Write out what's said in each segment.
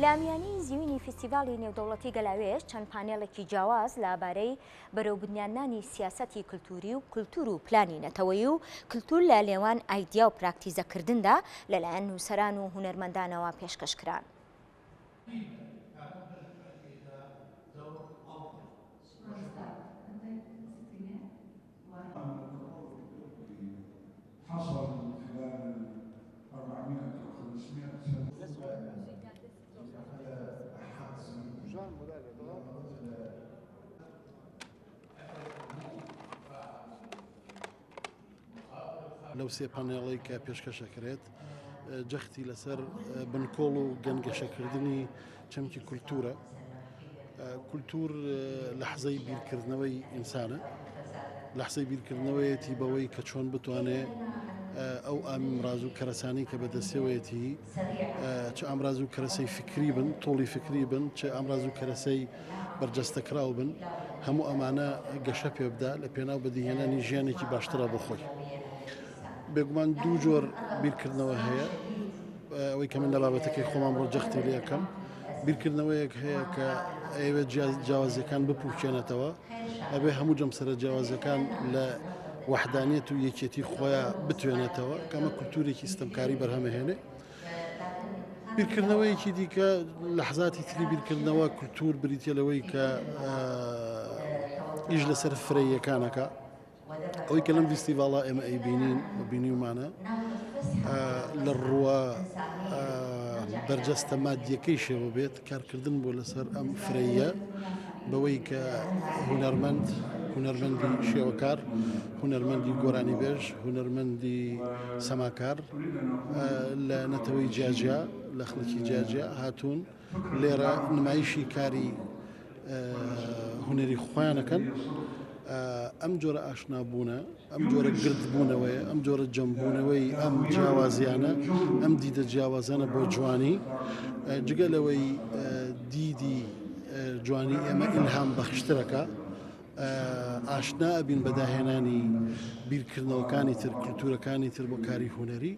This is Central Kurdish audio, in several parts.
لامیانی زیوینی فستیڤاڵی نێودەوڵەتی گەلاوێش چەند پانێڵێکی جیاواز لەبارەی بەرەوبردنیاندانی سیاسەتی کللتوری و کللتور و پلانی نەتەوەیی و کللتور لە لێوان ئایدیا و پراکتیزەکردندا لەلایەن نووسەران و هونەرمەندانەوە پێشکەشکران. لەو سێ پانێڵەی کە پێشکەشەکرێت جەختی لەسەر بنکۆڵ و گەنگەشەکردنی چەمکی کولتورە. کولتور لەحزەی بیرکردنەوەی ئینسانە، لەحزەی بیرکردنەوەیەتی بەوەی کە چۆن بتوانێت ئەو ئامراز و کەرەسانی کە بەدەستێوەیەتی چه ئامراز و کەرەسەی فکری بن، تۆڵی فکری بن، چه ئامراز و کەرەسەی بەرجەستەکراو بن، هەموو ئەمانە گەشە پێ بدات لە پێناو بەدیهێنانی ژیانێکی باشترە بۆ خۆی. بێگومان دوو جۆر بیرکردنەوە هەیە، ئەوەی کە من لە بابەتەکەی خۆمان بۆ جەختی لێ یەکەم. بیرکردنەوەیەک هەیە کە ئەوێ جیاوازیەکان بپوکێنێتەوە، ئەبێ هەموو جەمسەرە جیاوازەکان لە وەحدانیەت و یەکێتی خۆیان بتوێنێتەوە، کە ئەمە کولتورێکی ستەمکاری بەرهەمەهێنێ. بیرکردنەوەیەکی دیکە لەحزاتی تری بیرکردنەوە کولتور بریتە لەوەی کە ئیش لەسەر فرەیەکانەکە، ئەوەی کە لەم فستیڤاڵە ئێمە ئەیبینین و بینیومانە لە ڕووە بەرجەستە مادیەکەی شێوە بێت کارکردن بۆ لەسەر ئەم فرەیە بەوەی کە هونەرمەندی شێوەکار، هونەرمەندی گۆرانی بێژ، هونەرمەندی سەماکار لە نەتەوەی جیاجیا لە خەڵکی جیاجیا هاتوون لێرە نمایشی کاری هونەری خۆیانەکەن. ئەم جۆرە ئاشنابوونە، ئەم جۆرە گردبوونەوەیە، ئەم جۆرە جەمبوونەوەی ئەم جیاوازیانە، ئەم دیدە جیاوازانە بۆ جوانی، جگەلەوەی دیدی جوانی ئێمە ئیلهام بەخشترەکە، ئاشنا ئەبین بەداهێنانی بیرکردنەوەکانی تر، کولتورەکانی تر بۆ کاری هونەری.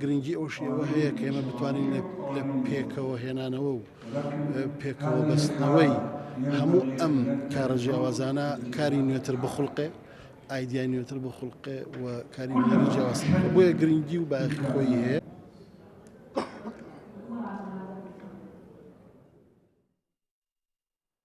گرنگی ئەو شێوە هەیە کە ئێمە بتوانین لە پێکەوە هێنانەوە و پێکەوە بەستنەوەی هەموو ئەم کارە جیاوازانە کاری نوێتر بخڵقێ، ئایدیای نوێتر بخڵقێ و کاری هونەری جیاواز. بۆیە گرنگی و باەخی خۆی هەیە.